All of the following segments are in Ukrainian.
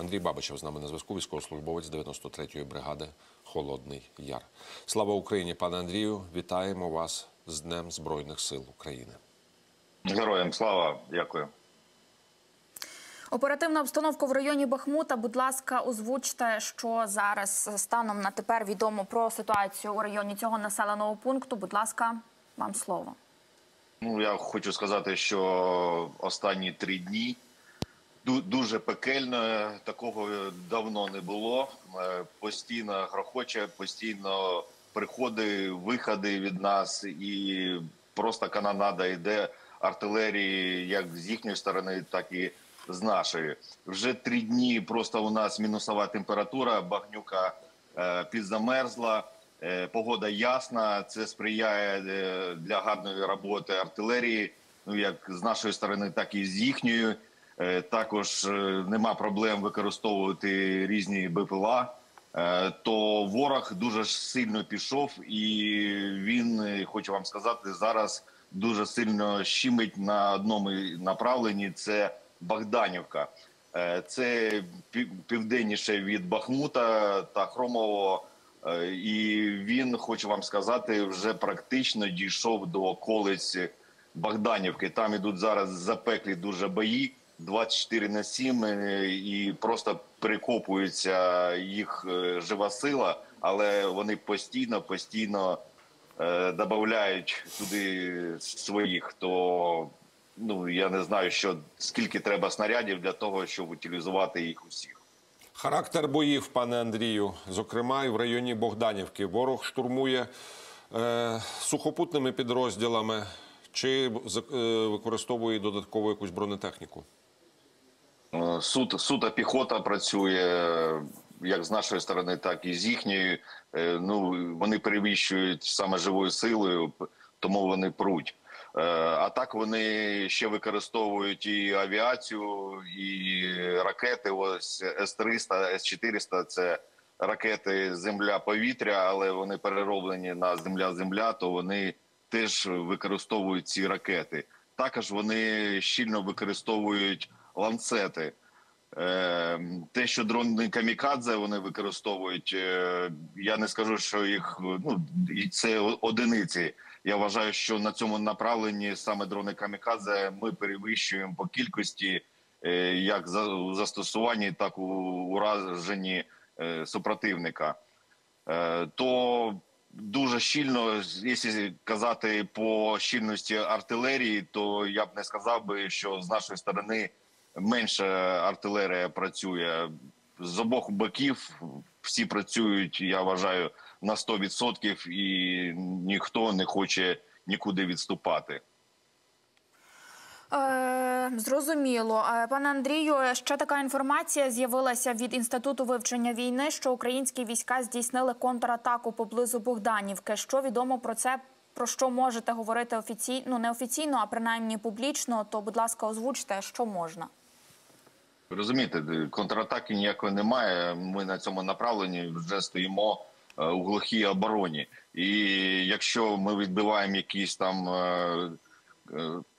Андрій Бабичев з нами на зв'язку, військовослужбовець 93-ї бригади «Холодний Яр». Слава Україні, пане Андрію! Вітаємо вас з Днем Збройних сил України. Героям слава! Дякую. Оперативна обстановка в районі Бахмута. Будь ласка, озвучте, що зараз станом на тепер відомо про ситуацію у районі цього населеного пункту. Будь ласка, вам слово. Я хочу сказати, що останні 3 дні дуже пекельно, такого давно не було. Постійно грохоче, постійно приходи, виходи від нас і просто канонада йде артилерії як з їхньої сторони, так і з нашої. Вже 3 дні просто у нас мінусова температура, багнюка підзамерзла, погода ясна, це сприяє для гарної роботи артилерії, як з нашої сторони, так і з їхньої. Також нема проблем використовувати різні БПЛА, то ворог дуже сильно пішов і він, хочу вам сказати, зараз дуже сильно щемить на одному направленні – це Богданівка. Це південніше від Бахмута та Хромового, і він, хочу вам сказати, вже практично дійшов до околиць Богданівки. Там ідуть зараз запеклі дуже бої, 24/7, і просто перекопується їх жива сила, але вони постійно додають туди своїх. То я не знаю, скільки треба снарядів для того, щоб утилізувати їх усіх. Характер боїв, пане Андрію, зокрема і в районі Богданівки. Ворог штурмує сухопутними підрозділами чи використовує додаткову якусь бронетехніку? Суто піхота працює як з нашої сторони, так і з їхньої. Вони перевищують саме живою силою, тому вони пруть. А так вони ще використовують і авіацію, і ракети. Ось С-300, С-400 – це ракети земля-повітря, але вони перероблені на земля-земля, то вони теж використовують ці ракети. Також вони щільно використовують ланцети. Те, що дрони камікадзе вони використовують, я не скажу, що їх це одиниці. Я вважаю, що на цьому направленні саме дрони камікадзе ми перевищуємо по кількості, як у застосуванні, так і у ураженні супротивника. То дуже щільно, якщо казати по щільності артилерії, то я б не сказав би, що з нашої сторони менше артилерія працює. З обох боків всі працюють, я вважаю, на 100%, і ніхто не хоче нікуди відступати. Зрозуміло. Пане Андрію, ще така інформація з'явилася від Інституту вивчення війни, що українські війська здійснили контратаку поблизу Богданівки. Що відомо про це, про що можете говорити офіційно, не офіційно, а принаймні публічно, то, будь ласка, озвучте, що можна. Розумієте, контратаки ніякої немає, ми на цьому направленні вже стоїмо у глухій обороні. І якщо ми відбиваємо якийсь там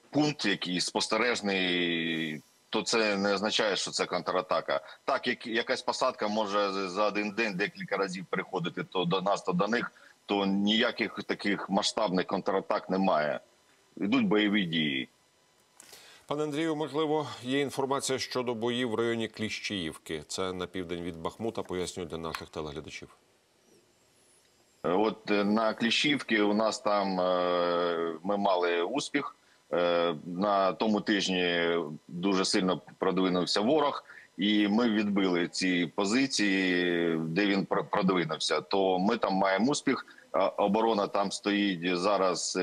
пункт, якийсь спостережний, то це не означає, що це контратака. Так, якась посадка може за один день декілька разів приходити то до нас, то до них, то ніяких таких масштабних контратак немає. Йдуть бойові дії. Пане Андрію, можливо, є інформація щодо боїв в районі Кліщіївки. Це на південь від Бахмута, пояснюю для наших телеглядачів. От на Кліщіївці у нас там ми мали успіх. На тому тижні дуже сильно продвинувся ворог, і ми відбили ці позиції, де він продвинувся. То ми там маємо успіх, оборона там стоїть зараз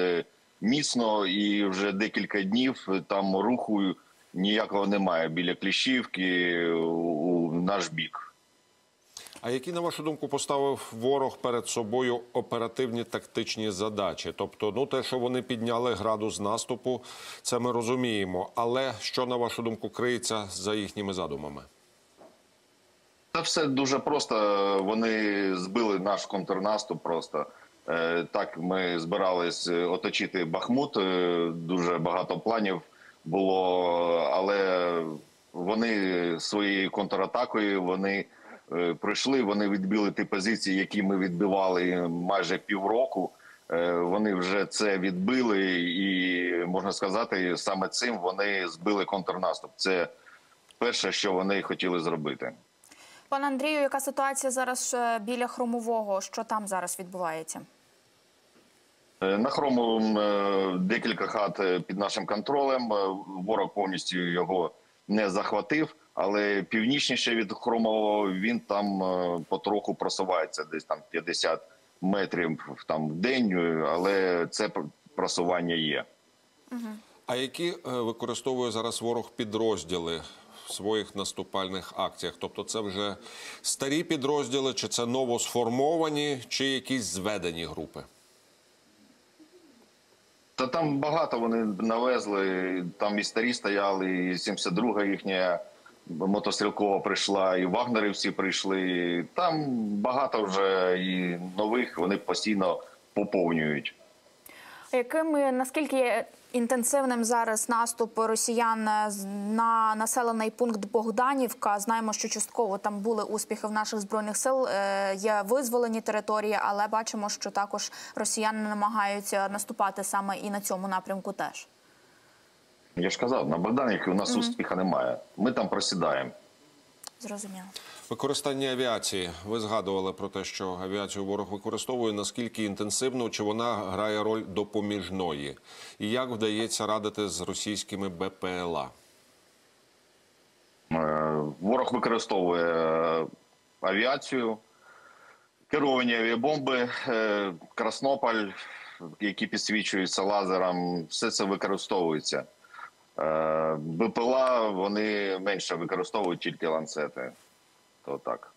міцно, і вже декілька днів там руху ніякого немає біля Кліщіївки у наш бік. А які, на вашу думку, поставив ворог перед собою оперативні тактичні задачі? Тобто, те, що вони підняли градус наступу, це ми розуміємо. Але що, на вашу думку, криється за їхніми задумами? Це все дуже просто. Вони збили наш контрнаступ просто. Так, ми збирались оточити Бахмут, дуже багато планів було, але Вони своєю контратакою, вони пройшли, вони відбили ті позиції, які ми відбивали майже півроку. Вони вже це відбили і, можна сказати, саме цим вони збили контрнаступ. Це перше, що вони хотіли зробити. Пане Андрію, яка ситуація зараз біля Хромового? Що там зараз відбувається? На Хромовому декілька хат під нашим контролем. Ворог повністю його не захватив, але північніше від Хромового він там потроху просувається, десь там 50 метрів там в день, але це просування є. А які використовує зараз ворог підрозділи в своїх наступальних акціях? Тобто це вже старі підрозділи, чи це новосформовані, чи якісь зведені групи? Та там багато вони навезли, там і старі стояли, і 72-га їхня мотострілкова прийшла, і вагнерівці прийшли. Там багато вже і нових, вони постійно поповнюють. Наскільки інтенсивним зараз наступ росіян на населений пункт Богданівка? Знаємо, що частково там були успіхи в наших Збройних сил, є визволені території, але бачимо, що також росіяни намагаються наступати саме і на цьому напрямку теж. Я ж казав, на Богданівці у нас успіху немає. Ми там просідаємо. Зрозуміло. Використання авіації. Ви згадували про те, що авіацію ворог використовує. Наскільки інтенсивно, чи вона грає роль допоміжної? І як вдається радити з російськими БПЛА? Ворог використовує авіацію, керовані авіабомби, Краснополь, які підсвічуються лазером, все це використовується. БПЛА вони менше використовують, тільки ланцети. То так.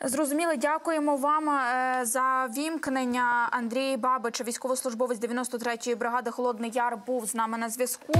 Зрозуміло, дякуємо вам за вімкнення. Андрій Бабич, військовослужбовець 93-ї бригади «Холодний Яр», був з нами на зв'язку.